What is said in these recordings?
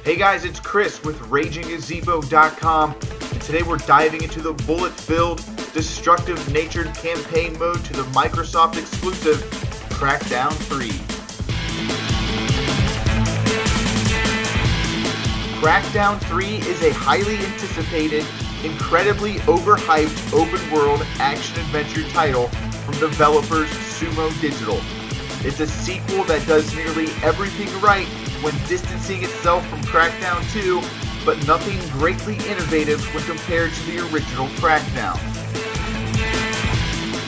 Hey guys, it's Chris with RagingGazebo.com, and today we're diving into the bullet-filled, destructive-natured campaign mode to the Microsoft exclusive Crackdown 3. Crackdown 3 is a highly anticipated, incredibly overhyped open-world action-adventure title from developers Sumo Digital. It's a sequel that does nearly everything right when distancing itself from Crackdown 2, but nothing greatly innovative when compared to the original Crackdown.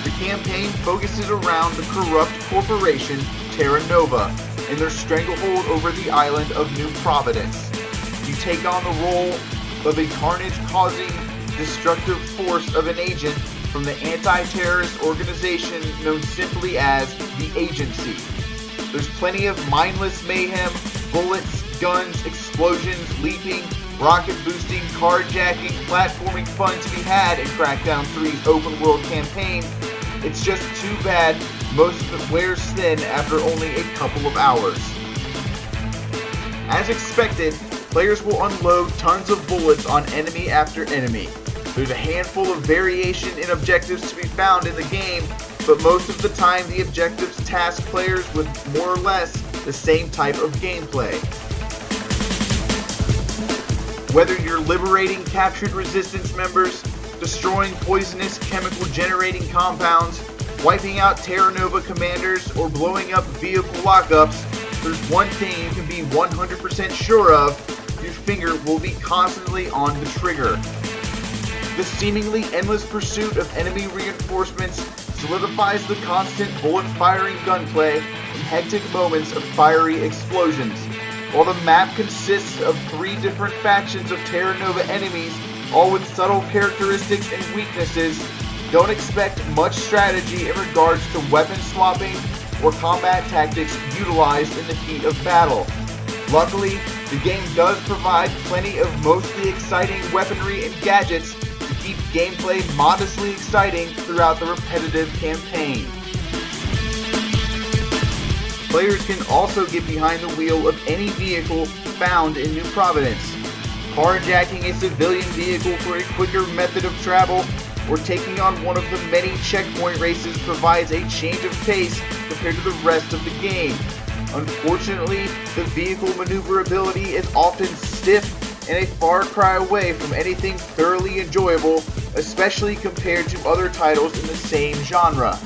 The campaign focuses around the corrupt corporation Terra Nova and their stranglehold over the island of New Providence. You take on the role of a carnage-causing, destructive force of an agent from the anti-terrorist organization known simply as the Agency. There's plenty of mindless mayhem, bullets, guns, explosions, leaping, rocket boosting, carjacking, platforming fun to be had in Crackdown 3's open world campaign. It's just too bad most of it wears thin after only a couple of hours. As expected, players will unload tons of bullets on enemy after enemy. There's a handful of variation in objectives to be found in the game, but most of the time the objectives task players with more or less the same type of gameplay. Whether you're liberating captured resistance members, destroying poisonous chemical generating compounds, wiping out Terra Nova commanders, or blowing up vehicle lockups, there's one thing you can be 100% sure of: your finger will be constantly on the trigger. The seemingly endless pursuit of enemy reinforcements solidifies the constant bullet-firing gunplay and hectic moments of fiery explosions. While the map consists of 3 different factions of Terra Nova enemies, all with subtle characteristics and weaknesses, don't expect much strategy in regards to weapon swapping or combat tactics utilized in the heat of battle. Luckily, the game does provide plenty of mostly exciting weaponry and gadgets to keep gameplay modestly exciting throughout the repetitive campaign. Players can also get behind the wheel of any vehicle found in New Providence. Carjacking a civilian vehicle for a quicker method of travel, or taking on one of the many checkpoint races provides a change of pace compared to the rest of the game. Unfortunately, the vehicle maneuverability is often stiff and a far cry away from anything thoroughly enjoyable, especially compared to other titles in the same genre.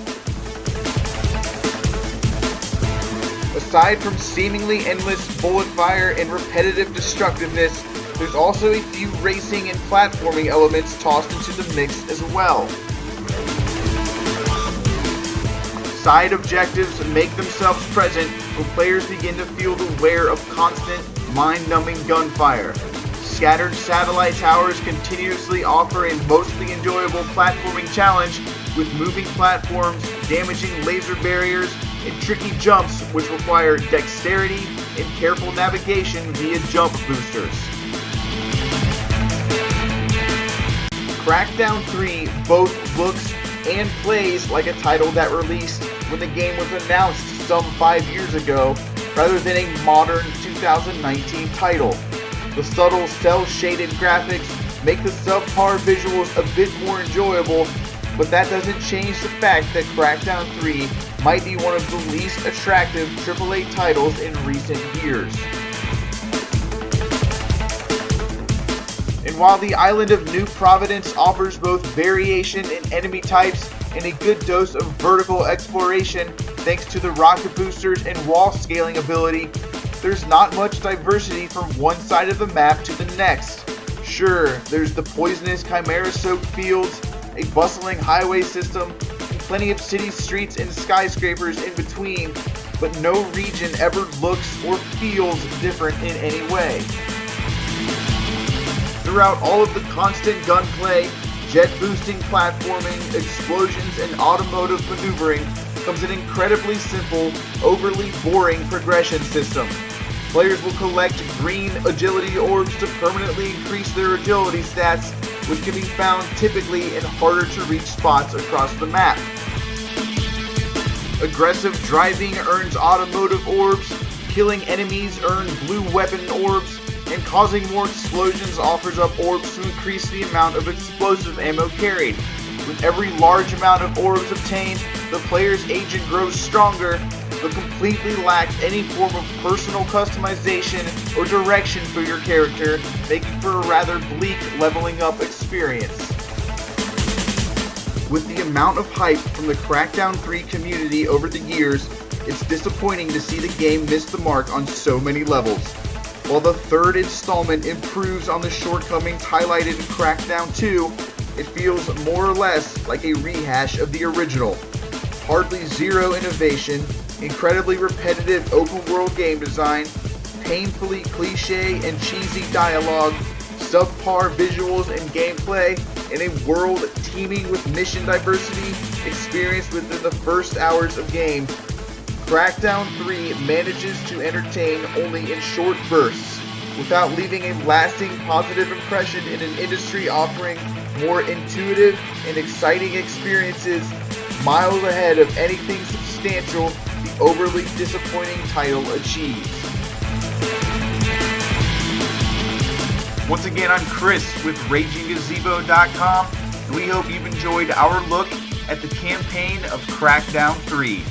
Aside from seemingly endless bullet fire and repetitive destructiveness, there's also a few racing and platforming elements tossed into the mix as well. Side objectives make themselves present when players begin to feel the wear of constant, mind-numbing gunfire. Scattered satellite towers continuously offer a mostly enjoyable platforming challenge with moving platforms, damaging laser barriers, and tricky jumps which require dexterity and careful navigation via jump boosters. Crackdown 3 both looks and plays like a title that released when the game was announced some 5 years ago, rather than a modern 2019 title. The subtle cel-shaded graphics make the subpar visuals a bit more enjoyable, but that doesn't change the fact that Crackdown 3 might be one of the least attractive AAA titles in recent years. And while the island of New Providence offers both variation in enemy types and a good dose of vertical exploration thanks to the rocket boosters and wall scaling ability, there's not much diversity from one side of the map to the next. Sure, there's the poisonous chimera-soaked fields, a bustling highway system, and plenty of city streets and skyscrapers in between, but no region ever looks or feels different in any way. Throughout all of the constant gunplay, jet-boosting platforming, explosions, and automotive maneuvering comes an incredibly simple, overly boring progression system. Players will collect green agility orbs to permanently increase their agility stats, which can be found typically in harder to reach spots across the map. Aggressive driving earns automotive orbs, killing enemies earn blue weapon orbs, and causing more explosions offers up orbs to increase the amount of explosive ammo carried. With every large amount of orbs obtained, the player's agent grows stronger, but completely lacks any form of personal customization or direction for your character, making for a rather bleak leveling up experience. With the amount of hype from the Crackdown 3 community over the years, it's disappointing to see the game miss the mark on so many levels. While the third installment improves on the shortcomings highlighted in Crackdown 2, it feels more or less like a rehash of the original. Hardly zero innovation, incredibly repetitive open world game design, painfully cliche and cheesy dialogue, subpar visuals and gameplay, and a world teeming with mission diversity experienced within the first hours of game. Crackdown 3 manages to entertain only in short bursts, without leaving a lasting positive impression in an industry offering more intuitive and exciting experiences miles ahead of anything substantial the overly disappointing title achieves. Once again, I'm Chris with RagingGazebo.com, and we hope you've enjoyed our look at the campaign of Crackdown 3.